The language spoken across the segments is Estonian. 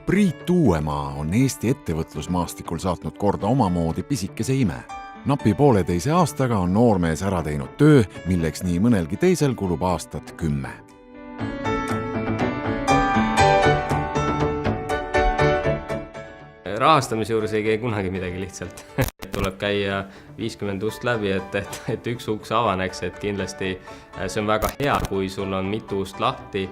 Priit Uuemaa on Eesti ettevõtlusmaastikul saatnud korda omamoodi pisikese ime. Napi 1,5 aastaga on noormees ära teinud töö, milleks nii mõnelgi teisel kulub aastat 10. Rahastamise juures ei käi kunagi midagi lihtsalt. Tuleb käia 50 ust läbi, et üks uks avaneks, et kindlasti see on väga hea, kui sul on mitu ust lahti,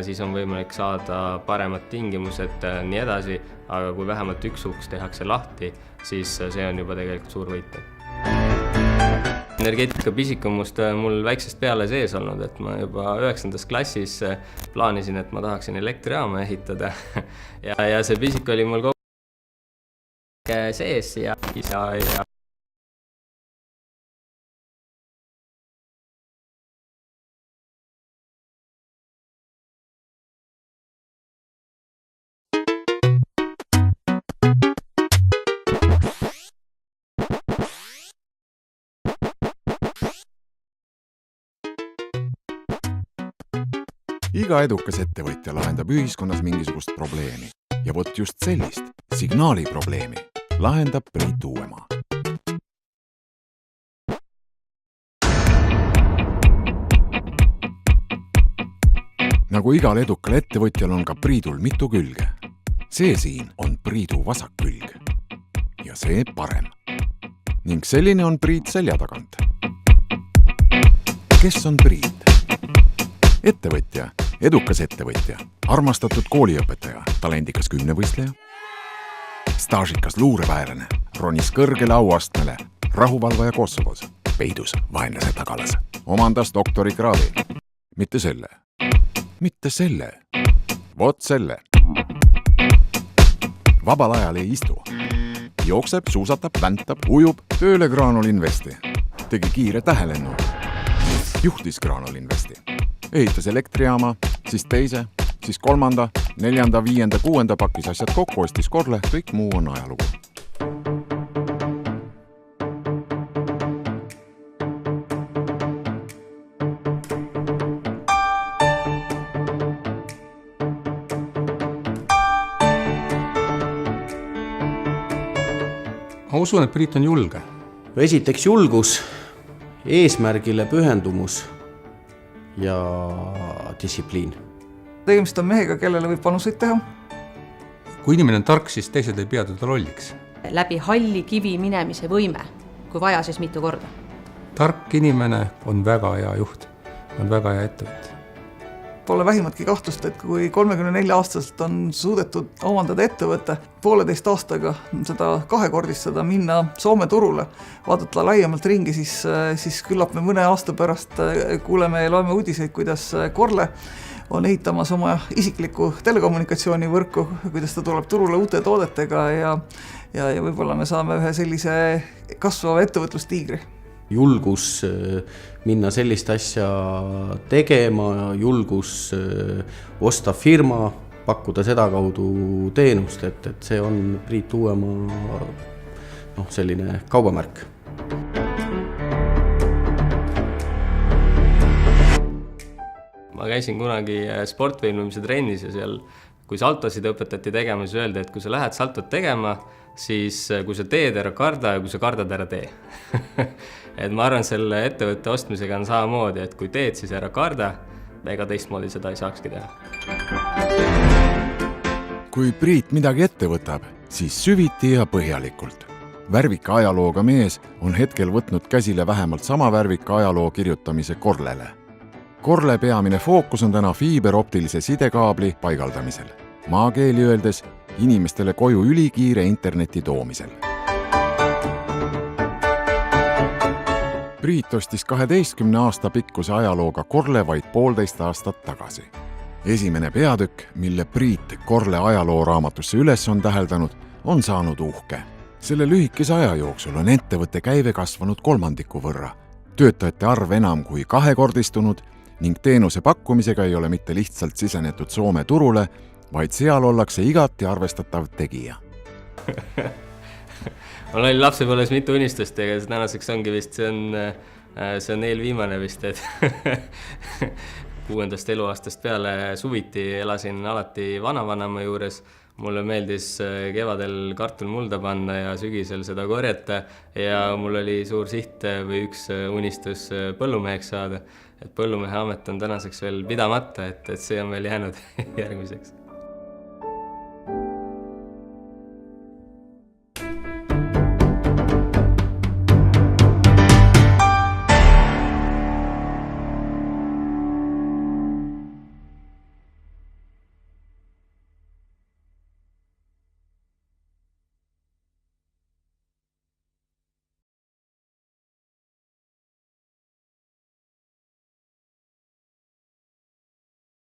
siis on võimalik saada paremad tingimused nii edasi, aga kui vähemalt üks uks tehakse lahti, siis see on juba tegelikult suur võit. Energeetika pisikumust mul väiksest peale sees olnud, et ma juba 9. klassis plaanisin, et ma tahaksin elektrijaama ehitada ja see pisik oli mul kogu sees ja Iga edukas ettevõtja lahendab ühiskonnas mingisugust probleemi. Ja vot just sellist, signaali probleemi, lahendab Priit Uuemaa. Nagu igal edukal ettevõtjal on ka Priidul mitu külge. See siin on Priidu vasak külg. Ja see parem. Ning selline on Priit selja tagant. Kes on Priit? Ettevõtja, edukas ettevõtja, armastatud kooliõpetaja, talendikas kümnevõistleja, staažikas luureväärane, ronis kõrgele auastmele, rahuvalvaja Kosovos, peidus vaenlase tagalas, omandas doktorikraadi. Mitte selle, vot selle. Vabal ajal ei istu. Jookseb, suusatab, väntab, ujub, tööle Graanul Investi. Tegi kiire tähelennu. Juhtis Graanul Investi. Ehitas elektrijaama, siis teise, siis 3., 4., 5., 6. pakis asjad kokku, ostis korle, kõik muu on ajalugu. Ma usun, et Priit on julge. Esiteks julgus, eesmärgile pühendumus ja distsipliin. Tegemist on mehega, kellele võib panuseid teha. Kui inimene on tark, siis teised ei pea teda lolliks. Läbi halli kivi minemise võime, kui vaja, siis mitu korda. Tark inimene on väga hea juht, on väga hea ettevõtja. Pole vähimatki kahtlust, et kui 34-aastaselt on suudetud omandada ettevõtte 1,5 aastaga seda 2-kordistada, minna Soome turule, vaadata laiemalt ringi, siis küllap me mõne aasta pärast kuuleme ja loeme uudiseid, kuidas Korle on ehitamas oma isiklikku telekommunikatsioonivõrku, kuidas ta tuleb turule uute toodetega ja võib-olla me saame ühe sellise kasvava ettevõtlustiigri. Julgus minna sellist asja tegema, julgus osta firma, pakkuda seda kaudu teenust, et see on Priit Uuemaa selline kaubamärk. Ma käisin kunagi sportvõimlemise trennis ja seal, kui saltosid õpetati tegema, siis öeldi, et kui sa lähed saltot tegema, siis kui sa teed, ära karda ja kui sa kardad, ära tee. Et ma arvan, selle ettevõtte ostmisega on samamoodi, et kui teed, siis ära karda, ega teistmoodi seda ei saakski teha. Kui Priit midagi ette võtab, siis süviti ja põhjalikult. Värvika ajalooga mees on hetkel võtnud käsile vähemalt sama värvika ajaloo kirjutamise Korlele. Korle peamine fookus on täna fiiberoptilise sidekaabli paigaldamisel. Maakeeli öeldes inimestele koju ülikiire interneti toomisel. Priit ostis 12 aasta pikkuse ajalooga Korle vaid 1,5 aastat tagasi. Esimene peatükk, mille Priit Korle ajalooraamatusse üles on täheldanud, on saanud uhke. Selle lühikese aja jooksul on ettevõtte käive kasvanud 3 võrra. Töötajate arv enam kui 2-kordistunud ning teenuse pakkumisega ei ole mitte lihtsalt sisenetud Soome turule, vaid seal ollakse igati arvestatav tegija. Mul oli lapsepõlves mitu unistust, ega tänaseks ongi vist, see on eelviimane vist, et 6. eluaastast peale suviti elasin alati vanavanema juures. mulle meeldis kevadel kartul mulda panna ja sügisel seda korjata ja mul oli suur siht või üks unistus põllumeheks saada. Et põllumehe amet on tänaseks veel pidamata, et see on veel jäänud järgmiseks.